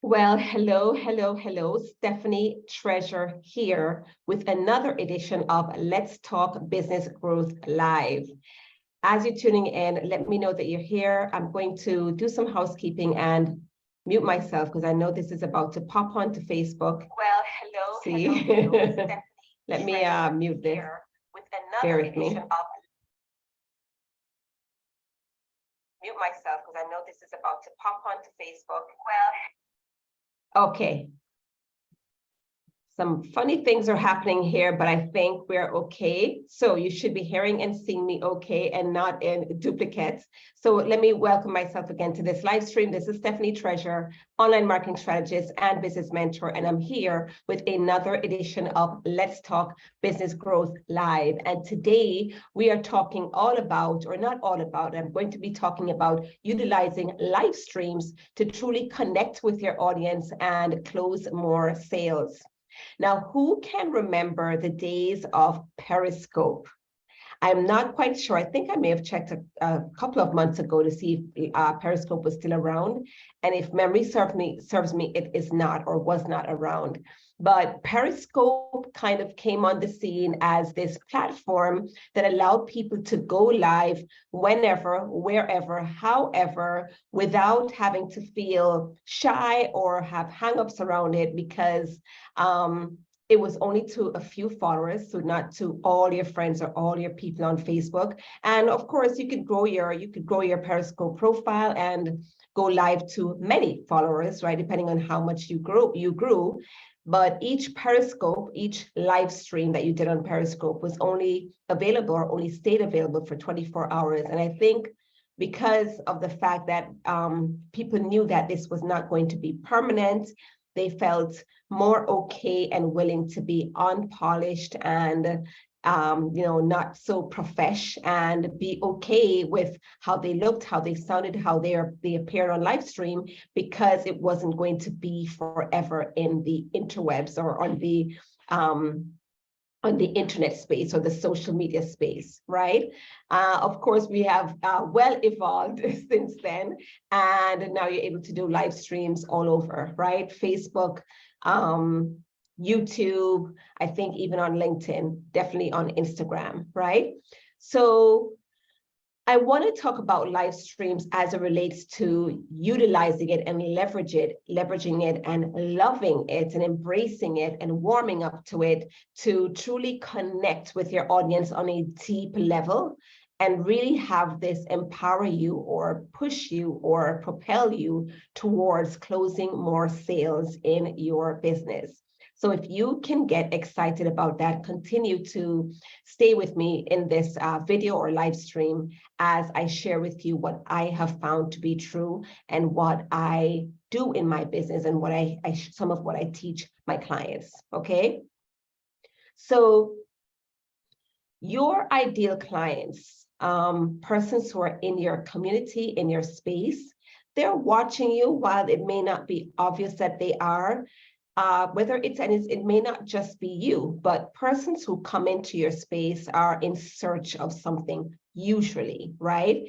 Well, hello, hello, hello. Stephanie Treasure here with another edition of Let's Talk Business Growth Live. As you're tuning in, let me know that you're here. I'm going to do some housekeeping and mute myself because I know this is about to pop onto Facebook. Well, hello, See, hello, hello. Stephanie let me Treasure mute this. here with Bear another with me. edition of mute myself because I know this is about to pop onto Facebook. Okay. Some funny things are happening here, but I think we're okay. So you should be hearing and seeing me okay and not in duplicates. So let me welcome myself again to this live stream. This is Stephanie Treasure, online marketing strategist and business mentor, and I'm here with another edition of Let's Talk Business Growth Live. And today we are talking all about, or not all about, I'm going to be talking about utilizing live streams to truly connect with your audience and close more sales. Now, who can remember the days of Periscope? I'm not quite sure. I think I may have checked a couple of months ago to see if Periscope was still around. And if memory serves me, it is not or was not around. But Periscope kind of came on the scene as this platform that allowed people to go live whenever, wherever, however, without having to feel shy or have hangups around it because it was only to a few followers, so not to all your friends or all your people on Facebook. And of course, you could grow your Periscope profile and go live to many followers, right? Depending on how much you grew. But each Periscope, each live stream that you did on Periscope was only available or only stayed available for 24 hours. And I think because of the fact that people knew that this was not going to be permanent, they felt more okay and willing to be unpolished and not so profesh and be okay with how they looked, how they sounded, how they appeared on live stream because it wasn't going to be forever in the interwebs or on the internet space or the social media space, right? Of course, we have well evolved since then, and now you're able to do live streams all over, right? Facebook, YouTube, I think even on LinkedIn, definitely on Instagram, right? So I want to talk about live streams as it relates to utilizing it and leveraging it and loving it and embracing it and warming up to it to truly connect with your audience on a deep level and really have this empower you or push you or propel you towards closing more sales in your business. So if you can get excited about that, continue to stay with me in this video or live stream as I share with you what I have found to be true and what I do in my business and what some of what I teach my clients, okay? So your ideal clients, persons who are in your community, in your space, they're watching you while it may not be obvious that they are, it may not just be you, but persons who come into your space are in search of something, usually, right?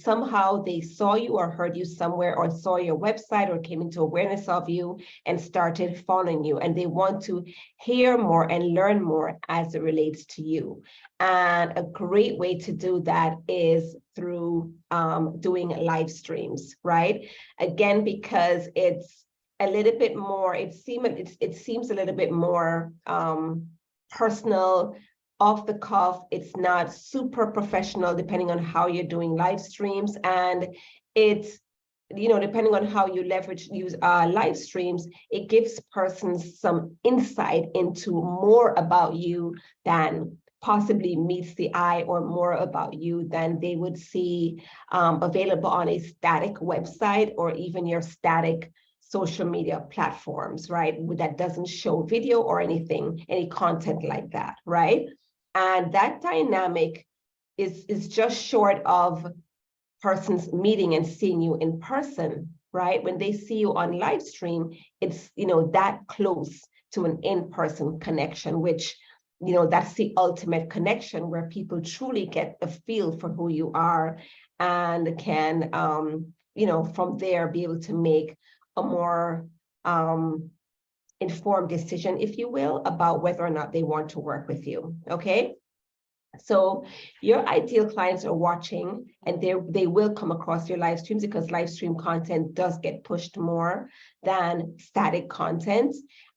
Somehow they saw you or heard you somewhere or saw your website or came into awareness of you and started following you. And they want to hear more and learn more as it relates to you. And a great way to do that is through doing live streams, right? Again, because it's a little bit more, it seems a little bit more personal, off the cuff. It's not super professional, depending on how you're doing live streams. And it's, depending on how you use live streams, it gives persons some insight into more about you than possibly meets the eye or more about you than they would see available on a static website or even your static social media platforms, right? That doesn't show video or anything, any content like that, right? And that dynamic is just short of persons meeting and seeing you in person, right? When they see you on live stream, it's, that close to an in-person connection, which, that's the ultimate connection where people truly get a feel for who you are and can, from there be able to make a more informed decision, if you will, about whether or not they want to work with you, okay? So your ideal clients are watching, and they will come across your live streams, because live stream content does get pushed more than static content.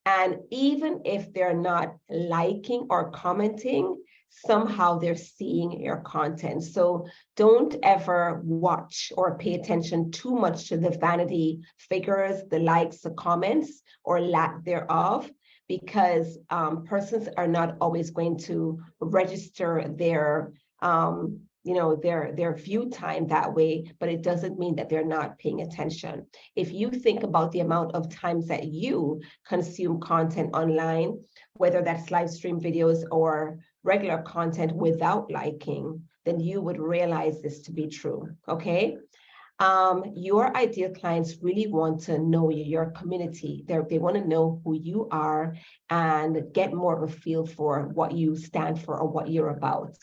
And even if they're not liking or commenting, somehow they're seeing your content. So don't ever watch or pay attention too much to the vanity figures, the likes, the comments, or lack thereof, because persons are not always going to register their their view time that way, but it doesn't mean that they're not paying attention. If you think about the amount of times that you consume content online, whether that's live stream videos or regular content without liking, then you would realize this to be true, okay? Your ideal clients really want to know your community. They want to know who you are and get more of a feel for what you stand for or what you're about.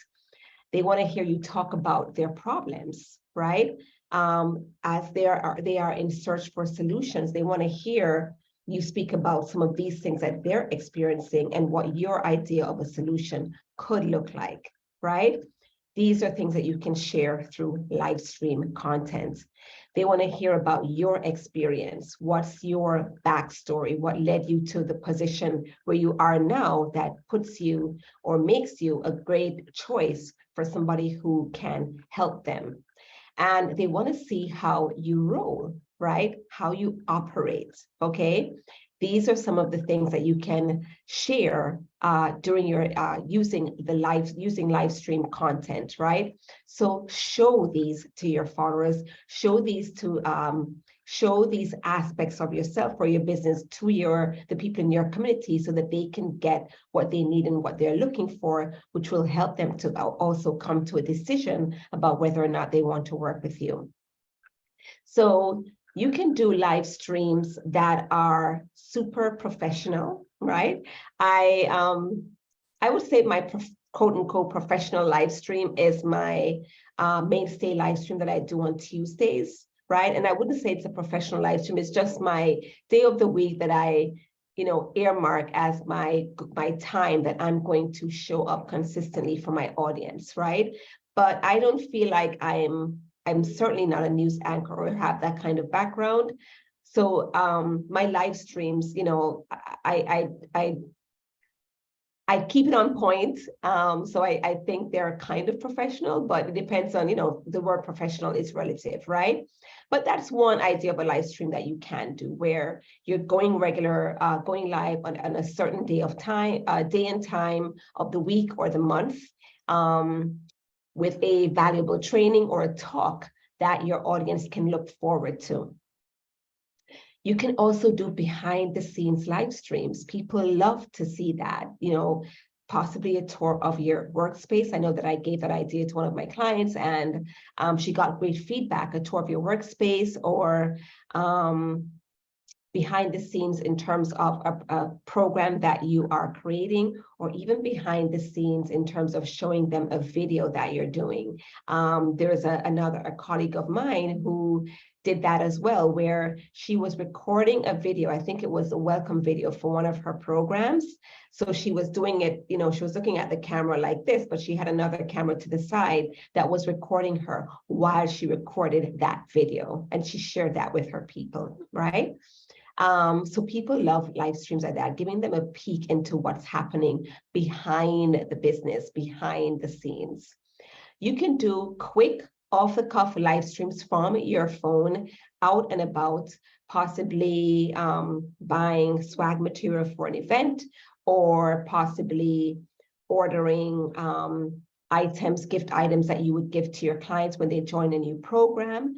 They want to hear you talk about their problems, right? As they are in search for solutions. They want to hear you speak about some of these things that they're experiencing and what your idea of a solution could look like, right? These are things that you can share through live stream content. They want to hear about your experience. What's your backstory? What led you to the position where you are now that puts you or makes you a great choice for somebody who can help them? And they want to see how you roll, right? How you operate, okay? These are some of the things that you can share during your using live stream content, right? So show these to your followers, show these aspects of yourself or your business to the people in your community, so that they can get what they need and what they're looking for, which will help them to also come to a decision about whether or not they want to work with you. So you can do live streams that are super professional, right? I would say my quote unquote professional live stream is my mainstay live stream that I do on Tuesdays, right? And I wouldn't say it's a professional live stream. It's just my day of the week that I earmark as my time that I'm going to show up consistently for my audience, right? But I don't feel like I'm certainly not a news anchor or have that kind of background. So my live streams, I keep it on point. So I think they're kind of professional, but it depends on, the word professional is relative, right? But that's one idea of a live stream that you can do, where you're going live on a certain day and time of the week or the month, with a valuable training or a talk that your audience can look forward to. You can also do behind the scenes live streams. People love to see that, possibly a tour of your workspace. I know that I gave that idea to one of my clients, and she got great feedback, a tour of your workspace, or behind the scenes in terms of a program that you are creating, or even behind the scenes in terms of showing them a video that you're doing. There's a colleague of mine who did that as well, where she was recording a video. I think it was a welcome video for one of her programs. So she was doing it, she was looking at the camera like this, but she had another camera to the side that was recording her while she recorded that video. And she shared that with her people, right? So people love live streams like that, giving them a peek into what's happening behind the business, behind the scenes. You can do quick off-the-cuff live streams from your phone, out and about, possibly buying swag material for an event, or possibly ordering gift items that you would give to your clients when they join a new program.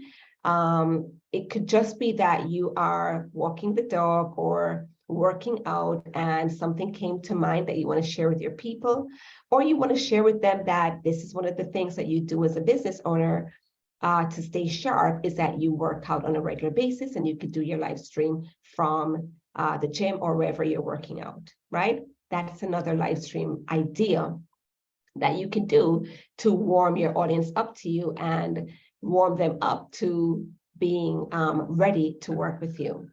It could just be that you are walking the dog or working out and something came to mind that you want to share with your people, or you want to share with them that this is one of the things that you do as a business owner to stay sharp, is that you work out on a regular basis, and you could do your live stream from the gym or wherever you're working out, right? That's another live stream idea that you can do to warm your audience up to you and warm them up to being ready to work with you.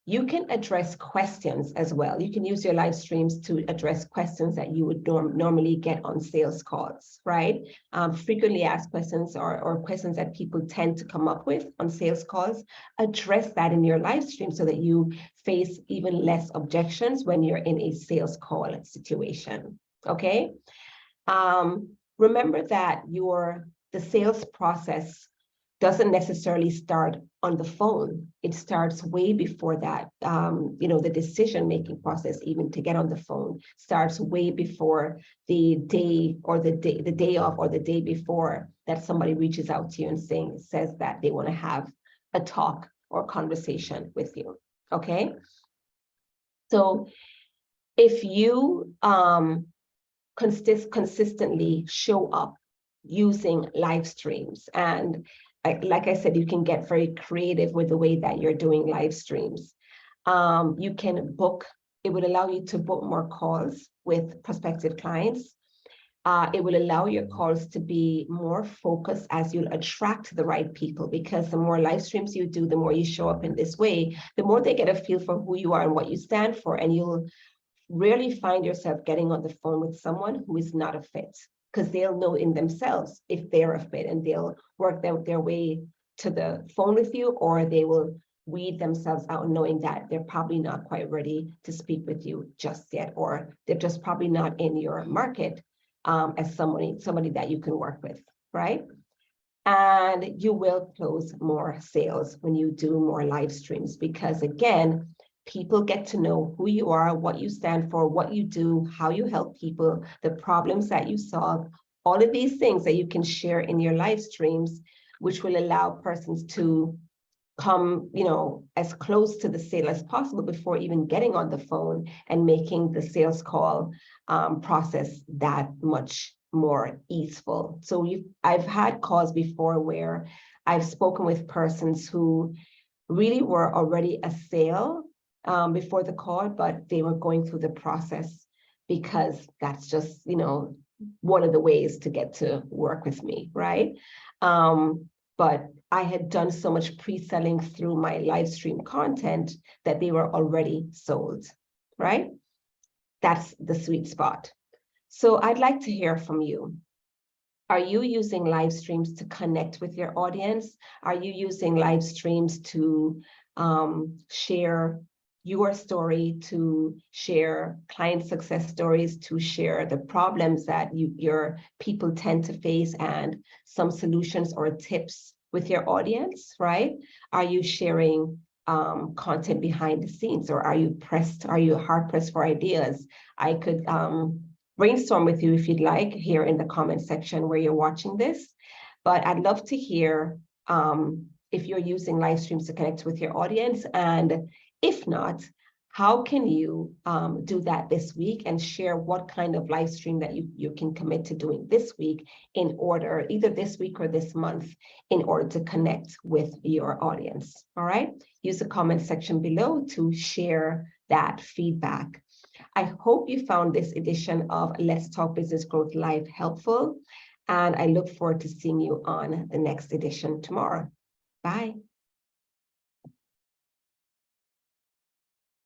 You can address questions as well. You can use your live streams to address questions that you would normally get on sales calls, right? Frequently asked questions or questions that people tend to come up with on sales calls. Address that in your live stream so that you face even less objections when you're in a sales call situation, okay? Remember that the sales process doesn't necessarily start on the phone. It starts way before that. The decision-making process, even to get on the phone, starts way before the day of or the day before that somebody reaches out to you and says that they want to have a talk or conversation with you. Okay. So if you consistently show up using live streams, and like I said, you can get very creative with the way that you're doing live streams. You can book, it will allow you to book more calls with prospective clients. It will allow your calls to be more focused as you'll attract the right people, because the more live streams you do, the more you show up in this way, the more they get a feel for who you are and what you stand for, and you'll rarely find yourself getting on the phone with someone who is not a fit, because they'll know in themselves if they're a fit, and they'll work their way to the phone with you, or they will weed themselves out knowing that they're probably not quite ready to speak with you just yet, or they're just probably not in your market as somebody that you can work with, right? And you will close more sales when you do more live streams, because again, people get to know who you are, what you stand for, what you do, how you help people, the problems that you solve, all of these things that you can share in your live streams, which will allow persons to come, as close to the sale as possible before even getting on the phone, and making the sales call process that much more easeful. So I've had calls before where I've spoken with persons who really were already a sale before the call, but they were going through the process because that's just, one of the ways to get to work with me, right? But I had done so much pre-selling through my live stream content that they were already sold, right? That's the sweet spot. So I'd like to hear from you. Are you using live streams to connect with your audience? Are you using live streams to share your story, to share client success stories, to share the problems that your people tend to face, and some solutions or tips with your audience, right? Are you sharing content behind the scenes, or are you hard pressed for ideas? I could brainstorm with you if you'd like here in the comment section where you're watching this, but I'd love to hear if you're using live streams to connect with your audience, and if not, how can you do that this week, and share what kind of live stream that you can commit to doing this week, in order, either this week or this month, in order to connect with your audience. All right, use the comment section below to share that feedback. I hope you found this edition of Let's Talk Business Growth Live helpful, and I look forward to seeing you on the next edition tomorrow. Bye.